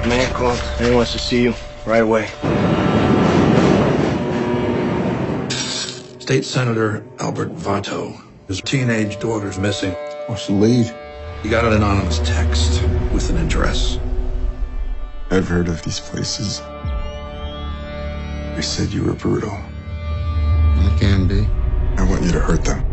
Man called. He wants to see you right away. State Senator Albert Vato. His teenage daughter's missing. What's the lead? He got an anonymous text with an address. I've heard of these places. They said you were brutal. I can be. I want you to hurt them.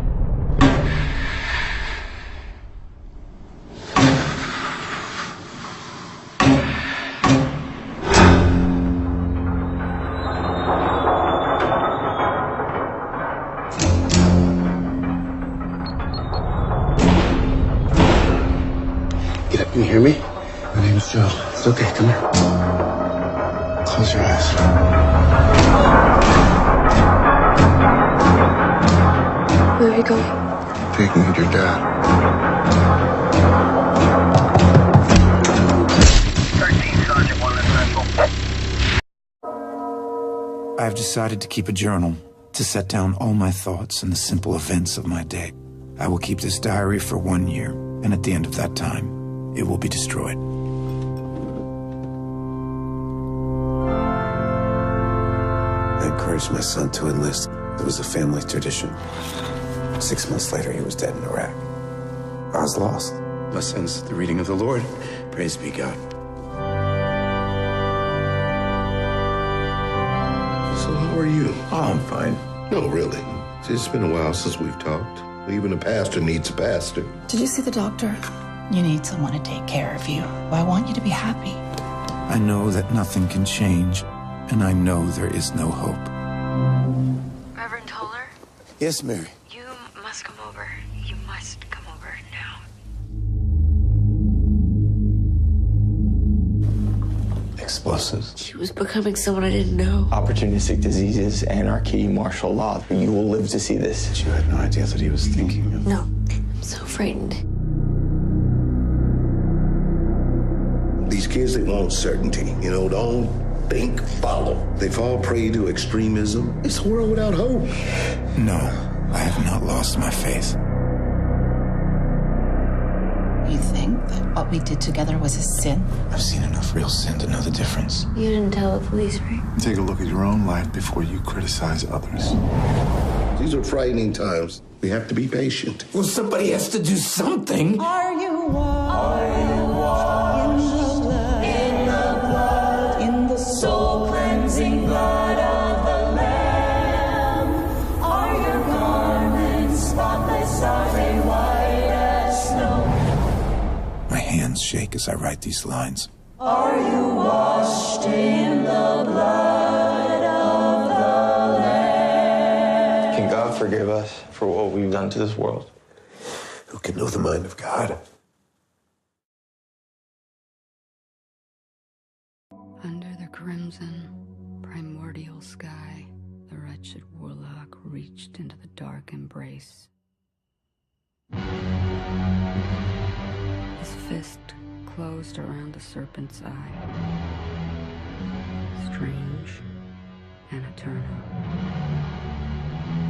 Get up, can you hear me? My name's Joe. It's okay, come here. Close your eyes. Where are you going? Taking you to your dad. 13, Sergeant 1 Central. I've decided to keep a journal, to set down all my thoughts and the simple events of my day. I will keep this diary for 1 year, and at the end of that time, it will be destroyed. I encouraged my son to enlist. It was a family tradition. 6 months later, he was dead in Iraq. I was lost. Thus ends the reading of the Lord. Praise be God. So how are you? Oh, I'm fine. No, really. It's been a while since we've talked. Even a pastor needs a pastor. Did you see the doctor? You need someone to take care of you. I want you to be happy. I know that nothing can change, and I know there is no hope. Reverend Toller? Yes, Mary. You must come over. You must come over now. Explosives. She was becoming someone I didn't know. Opportunistic diseases, anarchy, martial law. You will live to see this. You had no idea that he was thinking of... No, I'm so frightened. These kids, they want certainty. Don't think, follow. They fall prey to extremism. It's a world without hope. No, I have not lost my faith. You think that what we did together was a sin? I've seen enough real sin to know the difference. You didn't tell the police, right? Take a look at your own life before you criticize others. These are frightening times. We have to be patient. Well, somebody has to do something. Are you washed in the blood, in the soul-cleansing blood of the Lamb? Are your garments spotless? Are they white as snow? My hands shake as I write these lines. Are you washed in the blood of the Lamb? Can God forgive us for what we've done to this world? Who can know the mind of God? Under the crimson, primordial sky, the wretched warlock reached into the dark embrace. His fist closed around the serpent's eye. Strange and eternal.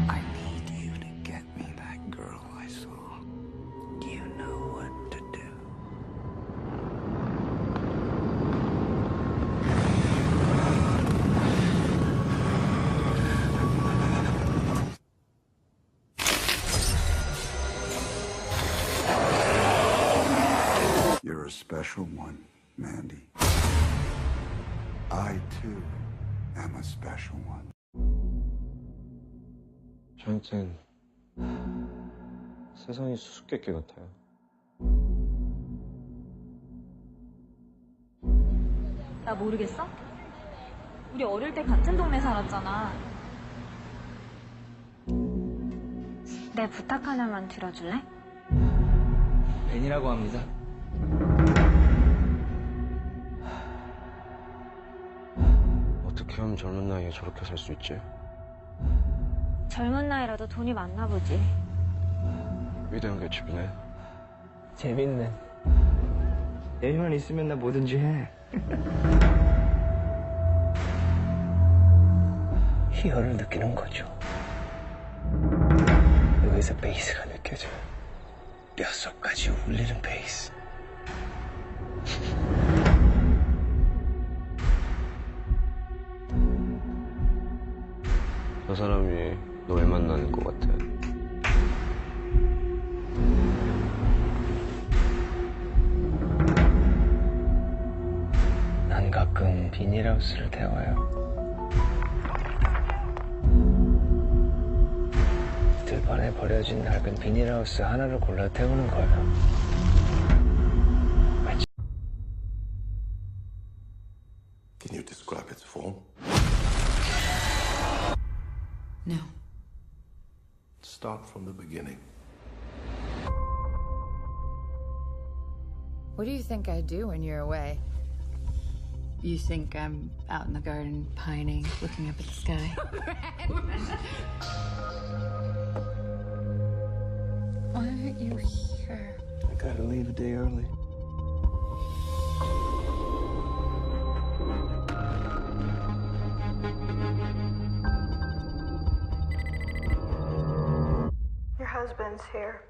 I need you to get me that girl I saw. You know what to do. You're a special one, Mandy. I, too, am a special one. 저한텐 세상이 수수께끼 같아요. 나 모르겠어? 우리 어릴 때 같은 동네 살았잖아. 내 부탁 하나만 들어줄래? 벤이라고 합니다. 어떻게 하면 젊은 나이에 저렇게 살 수 있지? 젊은 나이라도 돈이 많나 보지. 위대한 게 집이네. 재밌네. 내 힘만 있으면 나 뭐든지 해. 희열을 느끼는 거죠. 여기서 베이스가 느껴져요. 뼛속까지 울리는 베이스. 저 사람이 너 왜 만나는 것 같아? 난 가끔 비닐하우스를 태워요. 들판에 버려진 낡은 비닐하우스 하나를 골라 태우는 거예요. Can you describe its form? No. Start from the beginning. What do you think I do when you're away? You think I'm out in the garden pining, looking up at the sky? Why aren't you here? I gotta leave a day early. Your husband's here.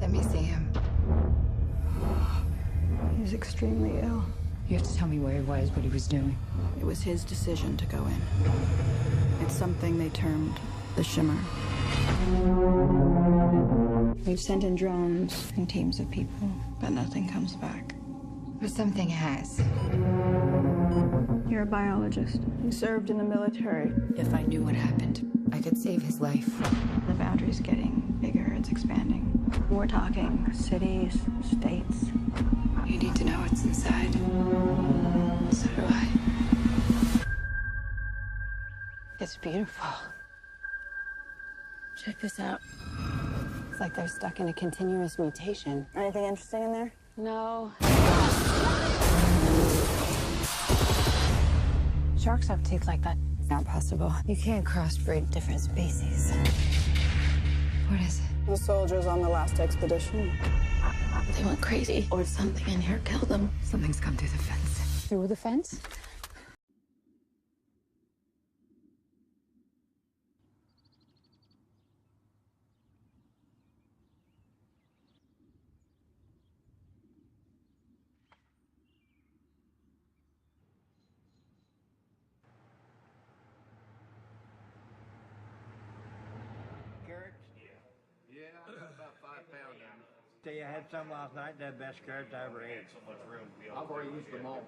Let me see him. He's extremely ill. You have to tell me where he was, what he was doing. It was his decision to go in. It's something they termed the shimmer. We've sent in drones and teams of people, but nothing comes back. But something has. You're a biologist. You served in the military. If I knew what happened, I could save his life. The boundary's getting bigger, it's expanding. We're talking cities, states. you need to know what's inside. So do I. It's beautiful. Check this out. It's like they're stuck in a continuous mutation. Anything interesting in there? No. Sharks have teeth like that. It's not possible. You can't crossbreed different species. What is it? The soldiers on the last expedition. They went crazy, or something in here killed them. Something's come through the fence. Through the fence? Tell you, I had some last night. They're the best carrots I ever ate. I've already used them all.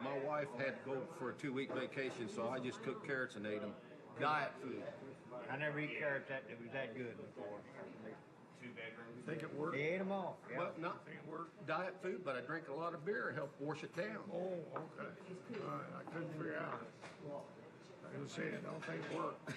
My wife had to go for a 2-week vacation, so I just cooked carrots and ate them. Diet food. I never eat carrots that it was that good before. Think it worked? They ate them all. Yeah. Well, not diet food, but I drink a lot of beer. It helped wash it down. Oh, okay. All right, I couldn't figure out. I was saying, I don't think it worked.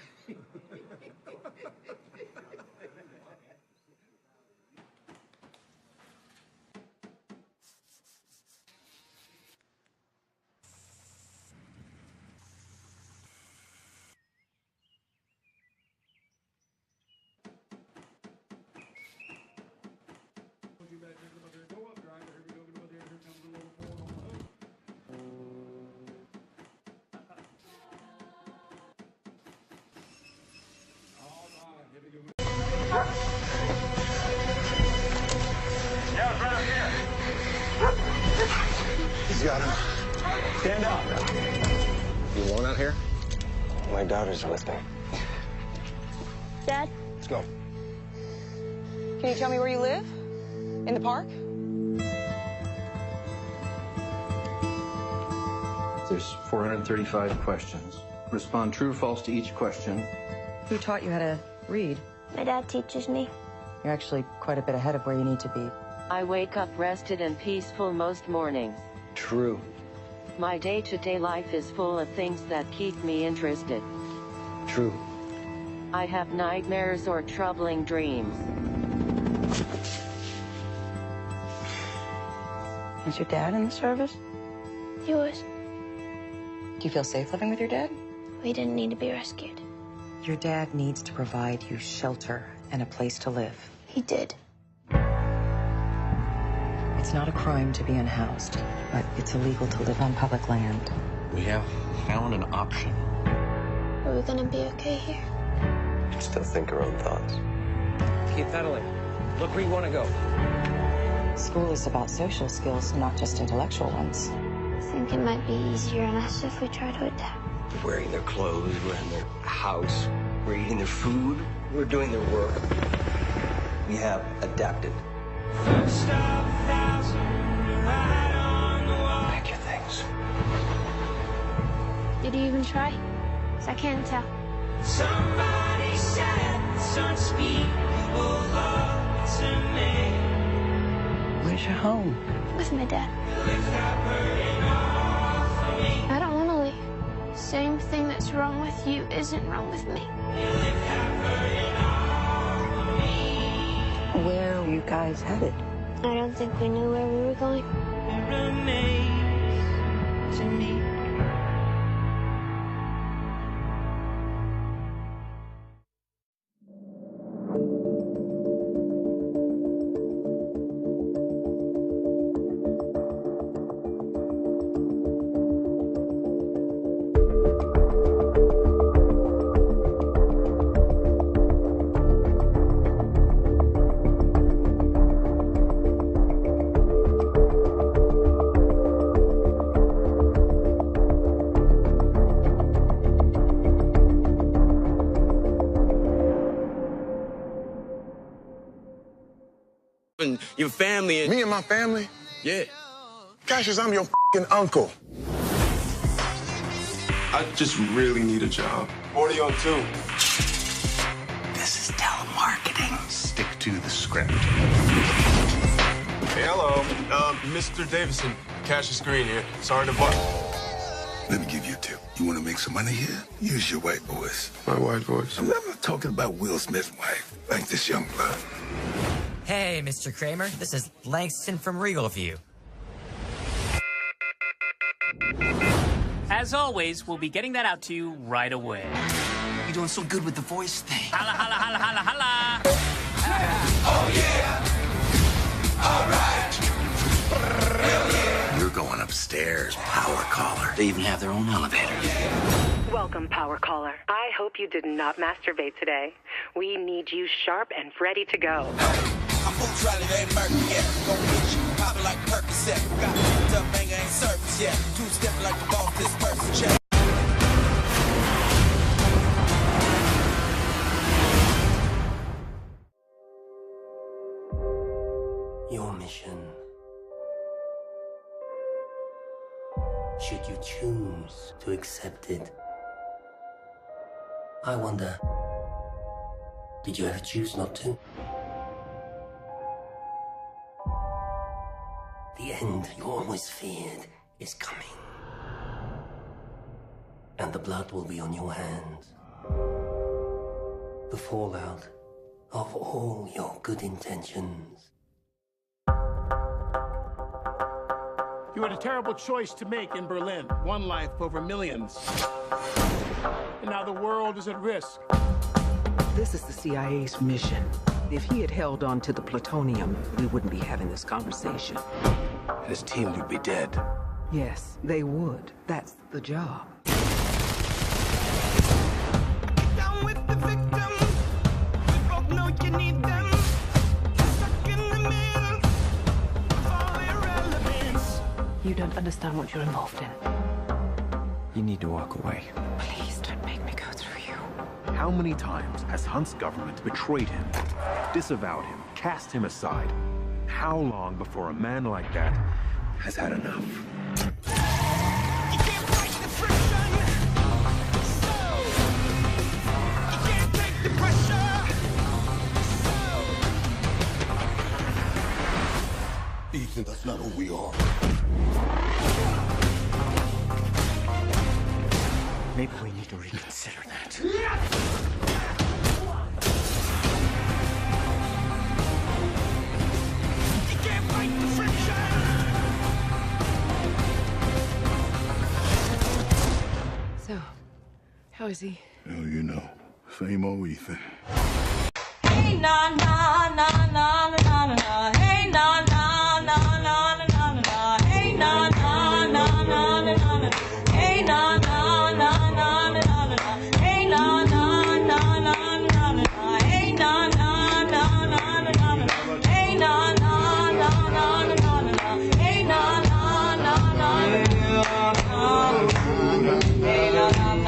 He's got him. Stand up. You alone out here? My daughters are with me. Dad? Let's go. Can you tell me where you live? In the park? There's 435 questions. Respond true or false to each question. Who taught you how to read? My dad teaches me. You're actually quite a bit ahead of where you need to be. I wake up rested and peaceful most mornings. True. My day-to-day life is full of things that keep me interested. True. I have nightmares or troubling dreams. Was your dad in the service? He was. Do you feel safe living with your dad? We didn't need to be rescued. Your dad needs to provide you shelter and a place to live. He did. It's not a crime to be unhoused, but it's illegal to live on public land. We have found an option. Are we gonna be okay here? Still think our own thoughts. Keep pedaling. Look where you want to go. School is about social skills, not just intellectual ones. I think it might be easier on us if we try to adapt. We're wearing their clothes, we're in their house, we're eating their food, we're doing their work. We have adapted. Pack your things. Did you even try? 'Cause I can't tell. Somebody said some unspeakable love to me. Where's your home? With my dad. I don't want to leave. Same thing that's wrong with you isn't wrong with me. Where are you guys headed? I don't think we knew where we were going. It remains to me. And your family and... Me and my family? Yeah. Cassius, I'm your f***ing uncle. I just really need a job. 40 on 2. This is telemarketing. Stick to the script. Hey, hello. Mr. Davison, Cassius Green here. Sorry to bother. Let me give you a tip. You want to make some money here? Use your white voice. My white voice. I'm not talking about Will Smith's wife, like this young blood. Hey, Mr. Kramer. This is Langston from Regal View. As always, we'll be getting that out to you right away. You're doing so good with the voice thing. Holla, holla, holla, holla, holla! Oh yeah! All right! You're going upstairs, power caller. They even have their own elevator. Welcome, Power Caller. I hope you did not masturbate today. We need you sharp and ready to go. I'm boots rally, they murky, yeah. Gon' get you poppin' like Percocet. Got tough banger ain't surface yet. Two-steppin' like the boss, this person check. Your mission. Should you choose to accept it? I wonder, did you ever choose not to? The end you always feared is coming. And the blood will be on your hands. The fallout of all your good intentions. You had a terrible choice to make in Berlin. One life over millions. And now the world is at risk. This is the CIA's mission. If he had held on to the plutonium, we wouldn't be having this conversation. His team would be dead. Yes, they would. That's the job. Down with the victims. We both know you need them. Stuck in the middle of all irrelevance. You don't understand what you're involved in. You need to walk away. Please don't make me go through you. How many times has Hunt's government betrayed him, disavowed him, cast him aside? How long before a man like that has had enough? You can't fight the friction. So you can't take the pressure. So Ethan, that's not who we are. Maybe we need to reconsider that. you can't fight the friction. So, how is he? Hell, you know. Same old Ethan. Hey na na na na na na na. Hey na na na na na na na. Hey na na na na na na na. Hey na na na na na na na. Hey na na na na na na na. Hey na na na na na na na. Hey na na na na na na na. Hey na na na na na na. Hey na na na.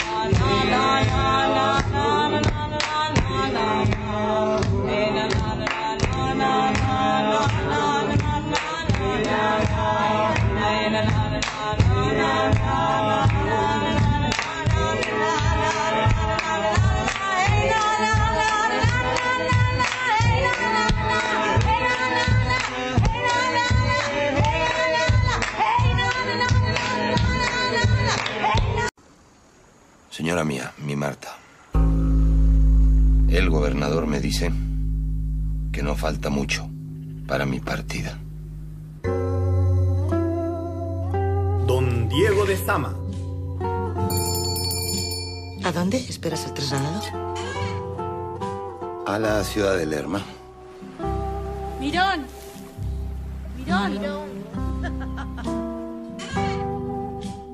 Señora mía, mi Marta. El gobernador me dice que no falta mucho para mi partida. Don Diego de Zama. ¿A dónde esperas el trasladado? A la ciudad de Lerma. Mirón. Mirón.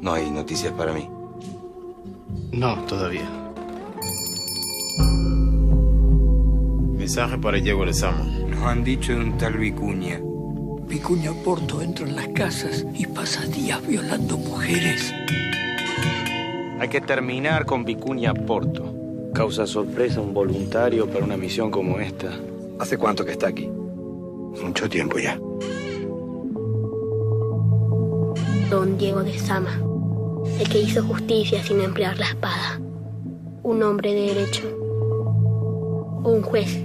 No hay noticias para mí. No, todavía. Mensaje para Diego de Zama. Nos han dicho de un tal Vicuña. Vicuña Porto entra en las casas y pasa días violando mujeres. Hay que terminar con Vicuña Porto. Causa sorpresa un voluntario para una misión como esta. ¿Hace cuánto que está aquí? Mucho tiempo ya. Don Diego de Zama, el que hizo justicia sin emplear la espada. Un hombre de derecho. Un juez.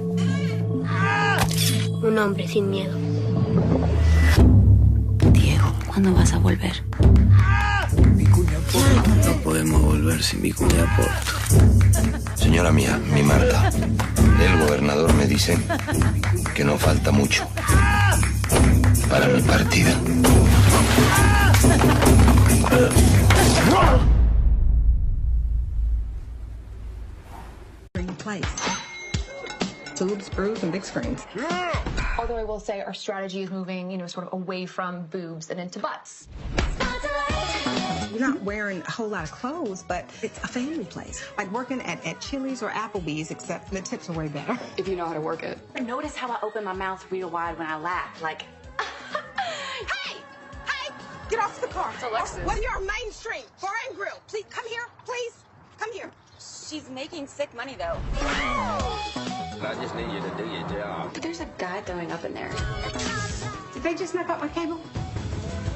Un hombre sin miedo. Diego, ¿cuándo vas a volver? No podemos volver sin Vicuña Porto. Señora mía, mi Marta. El gobernador me dice que no falta mucho para mi partida. Place. Boobs, brews, and big screens. Although I will say our strategy is moving, sort of away from boobs and into butts. You're not wearing a whole lot of clothes, but it's a family place. Like working at Chili's or Applebee's, except the tips are way better. If you know how to work it. Notice how I open my mouth real wide when I laugh, like, Hey! Hey! Get off the car. It's Alexis. What are your Main Street Bar and Grill? Please, come here, please. Come here. she's making sick money, though. I just need you to do your job. But there's a guy throwing up in there. Did they just knock out my cable?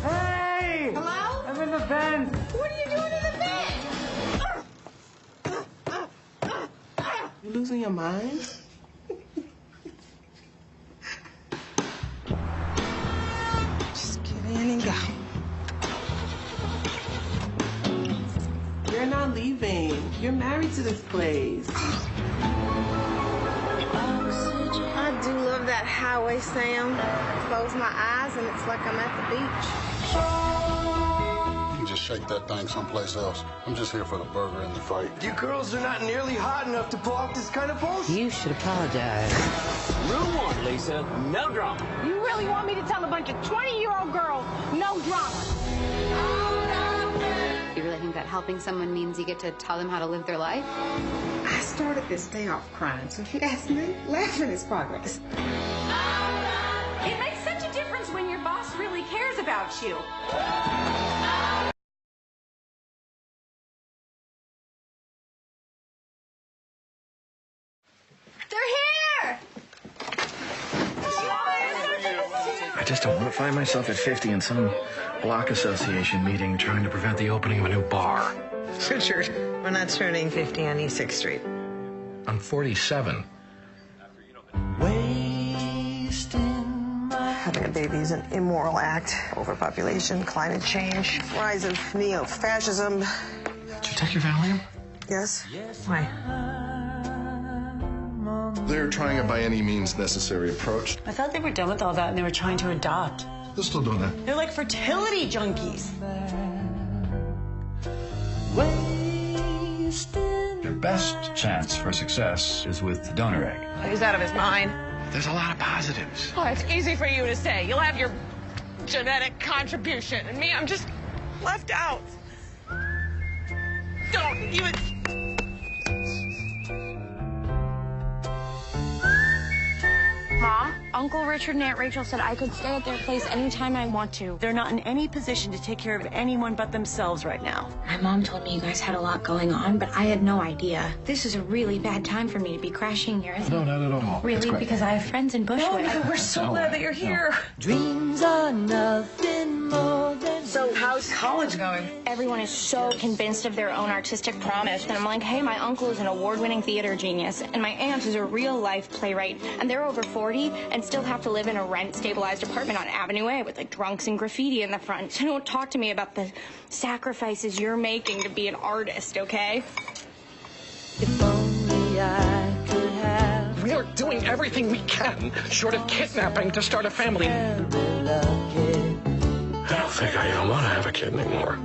Hey! Hello? I'm in the van. What are you doing in the van? You losing your mind? Just get in and go. You're not leaving. You're married to this place. I do love that highway sound. Close my eyes and it's like I'm at the beach. You can just shake that thing someplace else. I'm just here for the burger and the fight. You girls are not nearly hot enough to pull off this kind of bullshit. You should apologize. Rule 1, Lisa. No drama. You really want me to tell a bunch of 20-year-old girls no drama? You really think that helping someone means you get to tell them how to live their life? I started this day off crying, so if you ask me, laughing is progress. It makes such a difference when your boss really cares about you. They're here! I just don't want to find myself at 50 in some block association meeting trying to prevent the opening of a new bar. Richard, we're not turning 50 on East 6th Street. I'm 47. Having a baby is an immoral act. Overpopulation, climate change, rise of neo-fascism. Did you take your Valium? Yes? Why? They're trying a by any means necessary approach. I thought they were done with all that and they were trying to adopt. They're still doing that. They're like fertility junkies. Your best chance for success is with the donor egg. He's out of his mind. There's a lot of positives. Oh, it's easy for you to say. You'll have your genetic contribution, and me, I'm just left out. Don't even... Mom, Uncle Richard and Aunt Rachel said I could stay at their place anytime I want to. They're not in any position to take care of anyone but themselves right now. My mom told me you guys had a lot going on, but I had no idea. This is a really bad time for me to be crashing here, isn't it? No, not at all. Really? Because I have friends in Bushwick. No, we're so glad that you're here. Dreams are nothing more than... So So how's college going? Everyone is so convinced of their own artistic promise. And I'm like, hey, my uncle is an award-winning theater genius, and my aunt is a real-life playwright, and they're over 40 and still have to live in a rent-stabilized apartment on Avenue A with, like, drunks and graffiti in the front. So don't talk to me about the sacrifices you're making to be an artist, okay? If only I could have. We are doing everything we can, short of kidnapping, to start a family. I don't think I even want to have a kid anymore.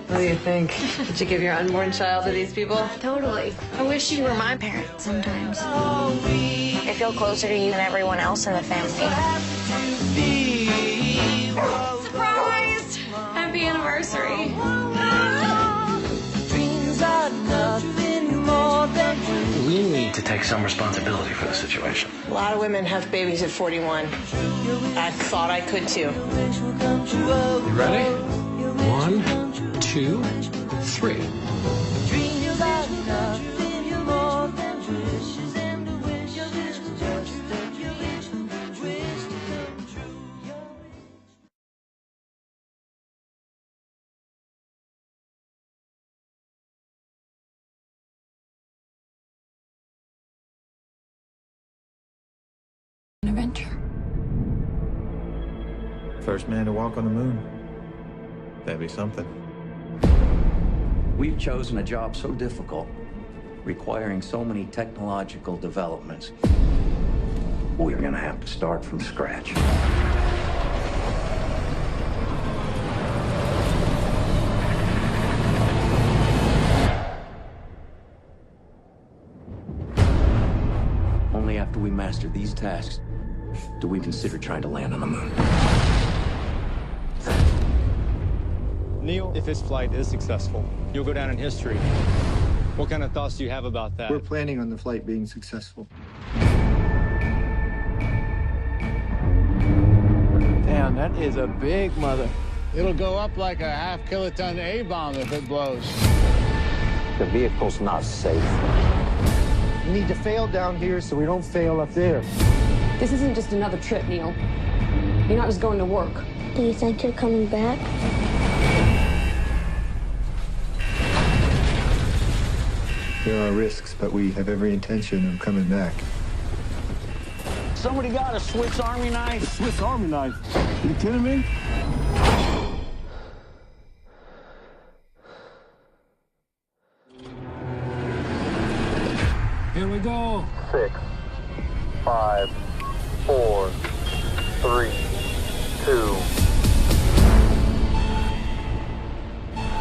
What do you think? Did you give your unborn child to these people? Totally. I wish you were my parent sometimes. I feel closer to you than everyone else in the family. Surprise! Happy anniversary. We need to take some responsibility for the situation. A lot of women have babies at 41. I thought I could too. You ready? 1, 2, 3. An adventure. First man to walk on the moon. That'd be something. We've chosen a job so difficult, requiring so many technological developments. We're gonna have to start from scratch. Only after we master these tasks do we consider trying to land on the moon. Neil, if this flight is successful, you'll go down in history. What kind of thoughts do you have about that? We're planning on the flight being successful. Damn, that is a big mother. It'll go up like a half-kiloton A-bomb if it blows. The vehicle's not safe. We need to fail down here so we don't fail up there. This isn't just another trip, Neil. You're not just going to work. Do you think you're coming back? There are risks, but we have every intention of coming back. Somebody got a Swiss Army knife? Swiss Army knife? You kidding me? Here we go. 6, 5, 4, 3, 2.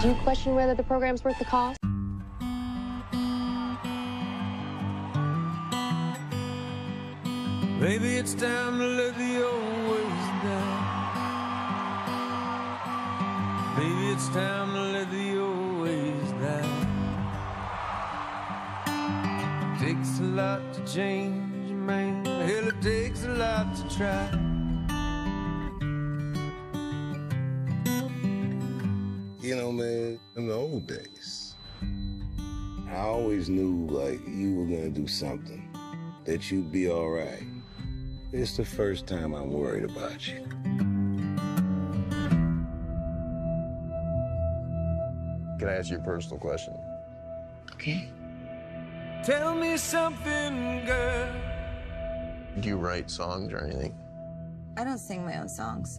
Do you question whether the program's worth the cost? Maybe it's time to let the old ways die. Maybe it's time to let the old ways die. Takes a lot to change, man. Hell, it takes a lot to try. You know, man, in the old days, I always knew, like, you were gonna do something, that you'd be all right. It's the first time I'm worried about you. Can I ask you a personal question? Okay. Tell me something, girl. Do you write songs or anything? I don't sing my own songs.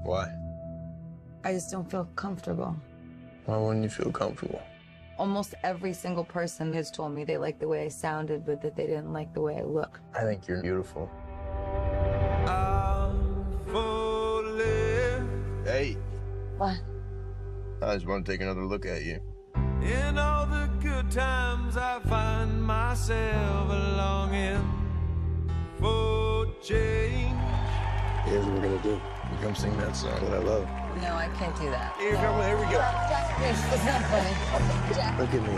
Why? I just don't feel comfortable. Why wouldn't you feel comfortable? Almost every single person has told me they liked the way I sounded, but that they didn't like the way I look. I think you're beautiful. Hey. What? I just want to take another look at you. In all the good times, I find myself longing for change. Here's what we're gonna do. You come sing that song that I love. No, I can't do that. Here we go. It's not funny. Jack. Look at me.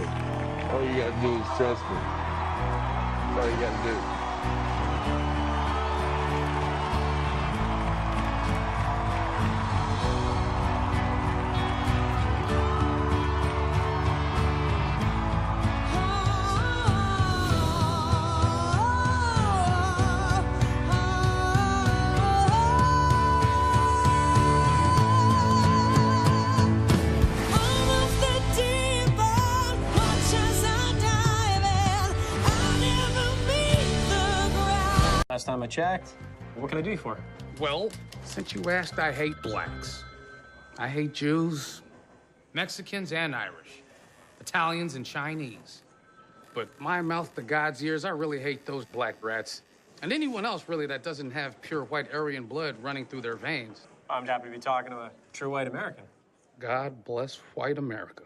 All you gotta do is trust me. That's all you gotta do. time I checked. What can I do you for? Well, since you asked, I hate blacks. I hate Jews, Mexicans, and Irish, Italians, and Chinese. But my mouth to God's ears, I really hate those black rats. And anyone else, really, that doesn't have pure white Aryan blood running through their veins. I'm happy to be talking to a true white American. God bless white America.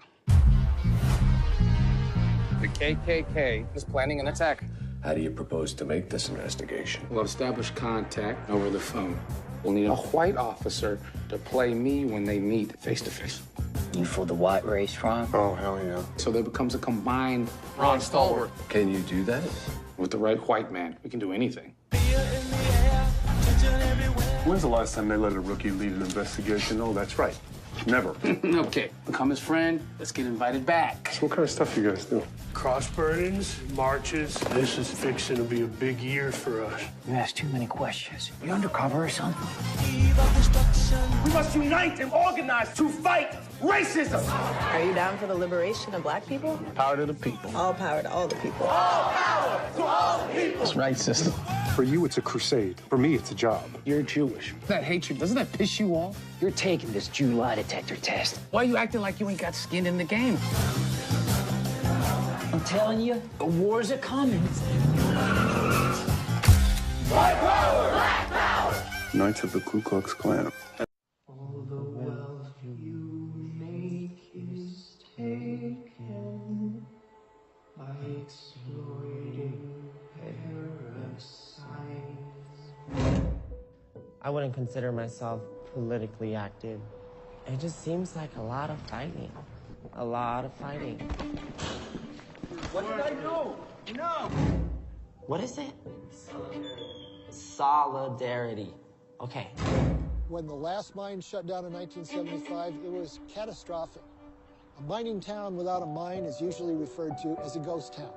The KKK is planning an attack. How do you propose to make this investigation? We'll establish contact over the phone. We'll need a white officer to play me when they meet face to face. You for the white race, Ron? Oh, hell yeah. So there becomes a combined Ron Stalwart. Can you do that? With the right white man, we can do anything. When's the last time they let a rookie lead an investigation? Oh, that's right. Never. Okay, become his friend. Let's get invited back. So what kind of stuff you guys do? Cross burnings, marches. This is fixing to be a big year for us. You ask too many questions. You undercover or something? We must unite and organize to fight racism. Are you down for the liberation of black people? Power to the people. All power to all the people. All power to all the people. That's right, sister. For you, it's a crusade. For me, it's a job. You're Jewish. That hatred, doesn't that piss you off? You're taking this Jew lie detector test. Why are you acting like you ain't got skin in the game? I'm telling you, the wars are coming. White power! Black power! Knights of the Ku Klux Klan. All the wealth you make is taken by exploiting parasites. I wouldn't consider myself politically active. It just seems like a lot of fighting. A lot of fighting. What did I do? No! What is it? Solidarity. Okay. When the last mine shut down in 1975, it was catastrophic. A mining town without a mine is usually referred to as a ghost town.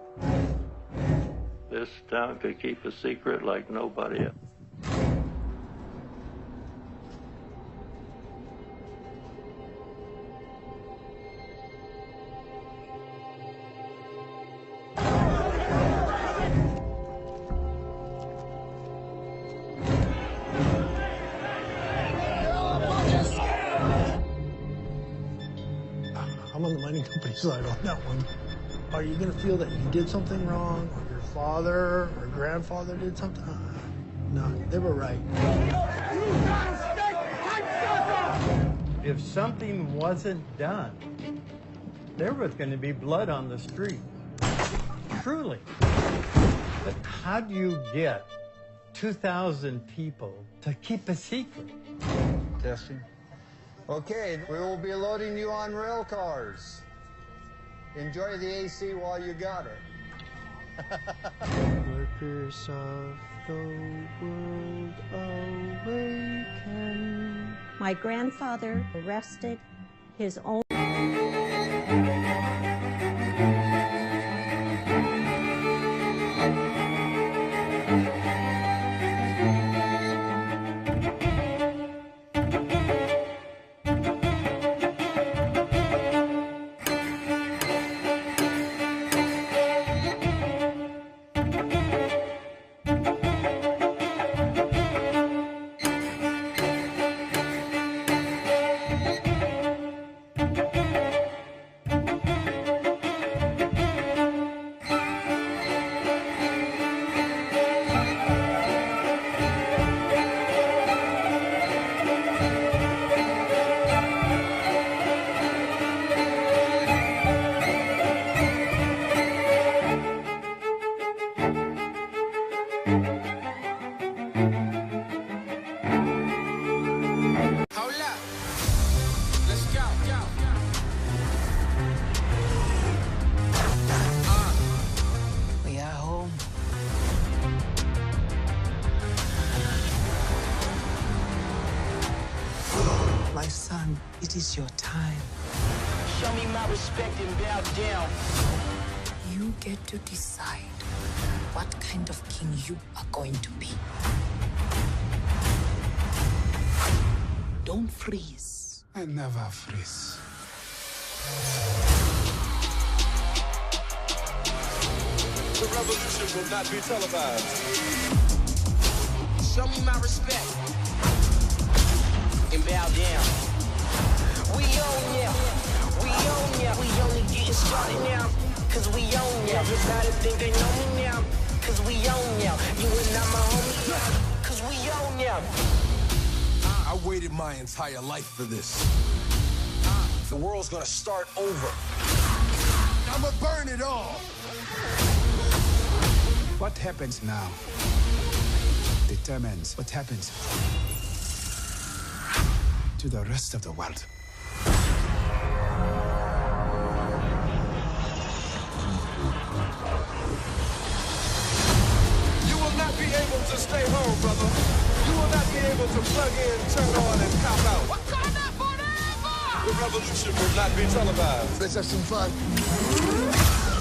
This town could keep a secret like nobody else. I'm on the mining company side on that one. Are you going to feel that you did something wrong, or your father or grandfather did something? No, they were right. If something wasn't done, there was going to be blood on the street. Truly. But how do you get 2,000 people to keep a secret? Testing. Okay, we will be loading you on rail cars. Enjoy the AC while you got it. Workers of the world awaken. My grandfather arrested his own. My son, it is your time. Show me my respect and bow down. You get to decide what kind of king you are going to be. Don't freeze. I never freeze. The revolution will not be televised. show me my respect. And bow down. We own ya. We own ya. We only getting started now. Cause we own ya. Everybody think they know me now. Cause we own ya. You and I'm my homie now. Cause we own ya. I waited my entire life for this. The world's gonna start over. I'ma burn it all. What happens now determines what happens to the rest of the world. You will not be able to stay home, brother. You will not be able to plug in, turn on, and cop out. Wakanda forever! The revolution will not be televised. Let's have some fun.